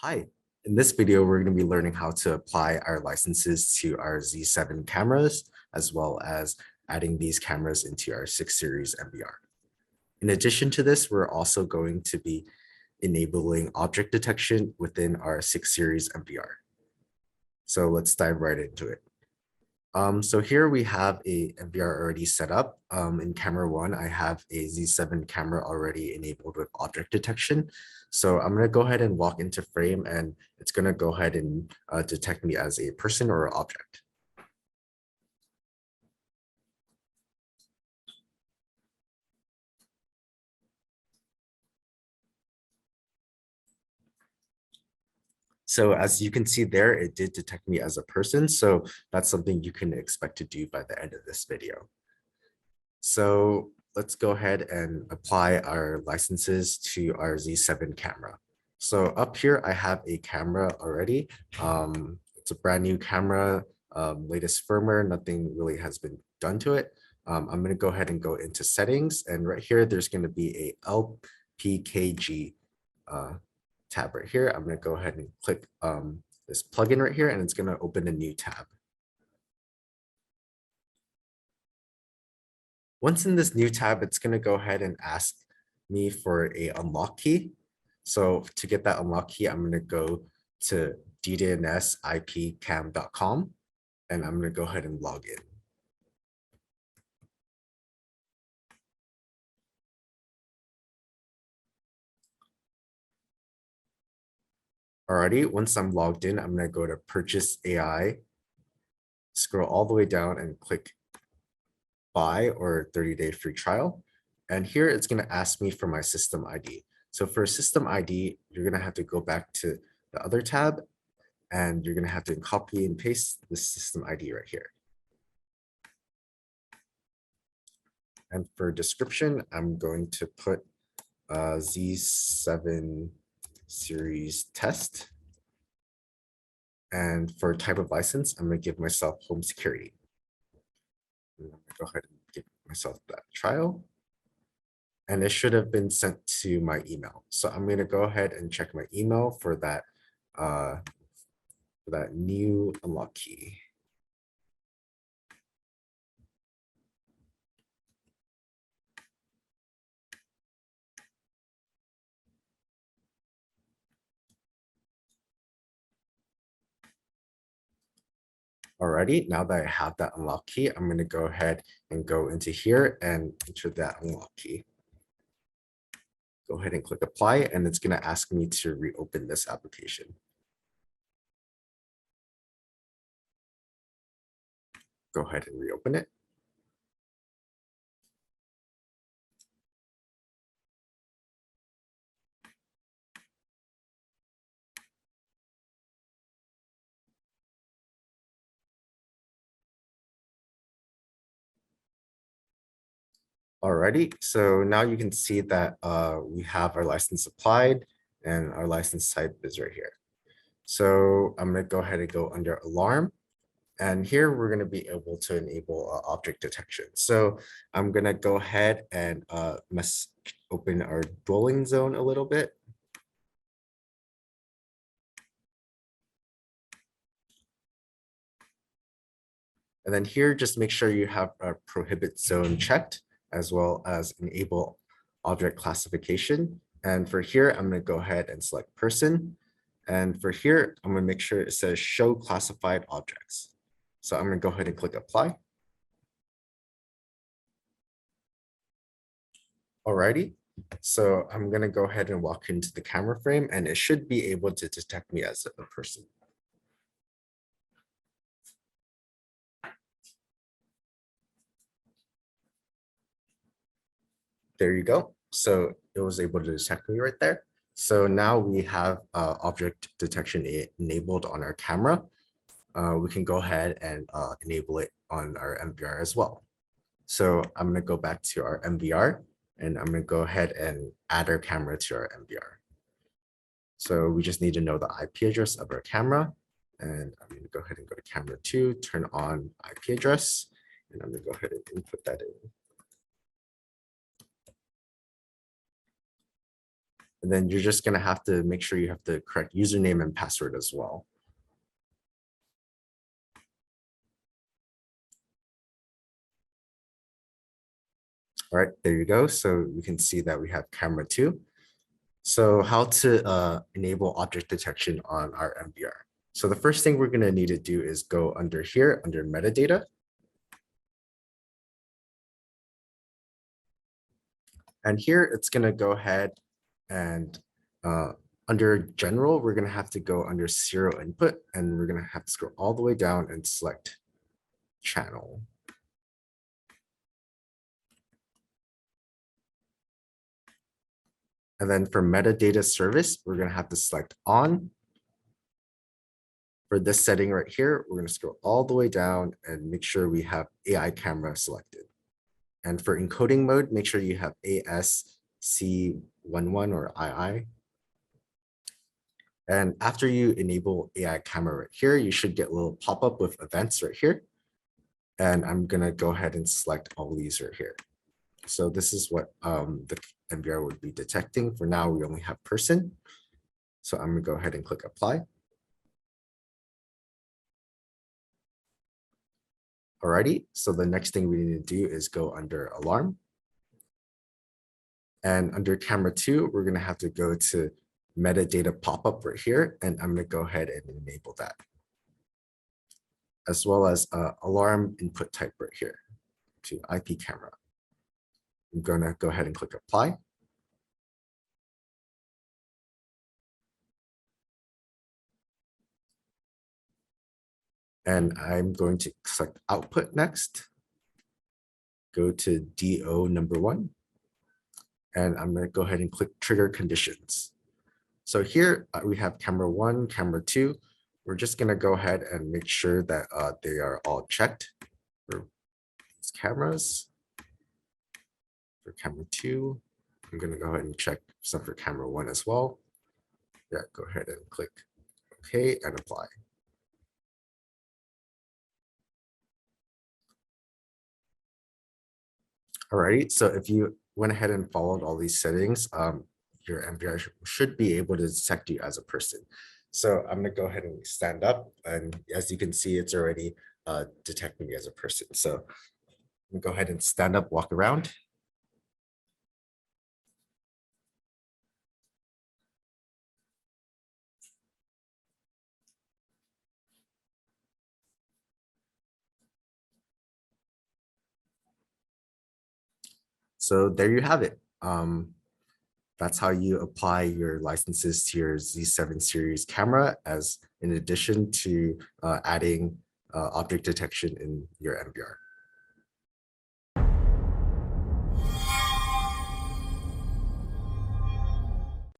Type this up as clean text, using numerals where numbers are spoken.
Hi, in this video, we're going to be learning how to apply our licenses to our Z7 cameras, as well as adding these cameras into our 6 series MVR. In addition to this, we're also going to be enabling object detection within our 6 series MVR. So let's dive right into it. So here we have a MVR already set up. In camera 1, I have a Z7 camera already enabled with object detection. So I'm going to go ahead and walk into frame, and it's going to go ahead and detect me as a person or an object. So as you can see there, it did detect me as a person. So that's something you can expect to do by the end of this video. So let's go ahead and apply our licenses to our Z7 camera. So up here, I have a camera already. It's a brand new camera, latest firmware, nothing really has been done to it. I'm going to go ahead and go into settings, and right here, there's going to be a LPKG tab right here. I'm going to go ahead and click this plugin right here, and it's going to open a new tab. Once in this new tab, it's going to go ahead and ask me for a unlock key. So to get that unlock key, I'm going to go to ddnsipcam.com, and I'm going to go ahead and log in. Alrighty, once I'm logged in, I'm going to go to Purchase AI, scroll all the way down and click Buy or 30-day free trial. And here it's going to ask me for my system ID. So for system ID, you're going to have to go back to the other tab, and you're going to have to copy and paste the system ID right here. And for description, I'm going to put Z7 series test. And for type of license, I'm going to give myself home security. I'm going to go ahead and give myself that trial. And it should have been sent to my email. So I'm going to go ahead and check my email for that new unlock key. Alrighty, now that I have that unlock key, I'm going to go ahead and go into here and enter that unlock key. Go ahead and click apply, and it's going to ask me to reopen this application. Go ahead and reopen it. Alrighty, so now you can see that we have our license applied, and our license type is right here. So I'm going to go ahead and go under alarm. And here we're going to be able to enable object detection. So I'm going to go ahead and open our dwelling zone a little bit. And then here, just make sure you have a prohibit zone checked, as well as enable object classification. And for here, I'm going to go ahead and select person. And for here, I'm going to make sure it says show classified objects. So I'm going to go ahead and click apply. Alrighty, so I'm going to go ahead and walk into the camera frame, and it should be able to detect me as a person. There you go. So it was able to detect me right there. So now we have object detection enabled on our camera. We can go ahead and enable it on our MVR as well. So I'm going to go back to our MVR, and I'm going to go ahead and add our camera to our MVR. So we just need to know the IP address of our camera. And I'm going to go ahead and go to camera 2, turn on IP address, and I'm going to go ahead and input that in. And then you're just gonna have to make sure you have the correct username and password as well. All right, there you go. So we can see that we have camera 2. So how to enable object detection on our MVR. So the first thing we're going to need to do is go under here, under metadata. And here it's going to go ahead and under general, we're going to have to go under serial input, and we're going to have to scroll all the way down and select channel. And then for metadata service, we're going to have to select on. For this setting right here, we're going to scroll all the way down and make sure we have AI camera selected. And for encoding mode, make sure you have ASC11 or II. And after you enable AI camera right here, you should get a little pop-up with events right here. And I'm going to go ahead and select all these right here. So this is what the MVR would be detecting. For now, we only have person. So I'm going to go ahead and click apply. Alrighty, so the next thing we need to do is go under alarm. And under camera 2, we're going to have to go to metadata pop-up right here, and I'm going to go ahead and enable that, as well as alarm input type right here to IP camera. I'm going to go ahead and click apply. And I'm going to select output next. Go to DO number 1. And I'm going to go ahead and click trigger conditions. So here we have camera 1, camera 2. We're just going to go ahead and make sure that they are all checked for these cameras. For camera 2, I'm going to go ahead and check some for camera 1 as well. Yeah, go ahead and click OK and apply. Alrighty, so if you went ahead and followed all these settings, your MVR should be able to detect you as a person. So I'm going to go ahead and stand up, and as you can see, it's already detecting me as a person. So I'm going to go ahead and stand up, walk around. So there you have it. That's how you apply your licenses to your Z7 series camera, as in addition to adding object detection in your MVR.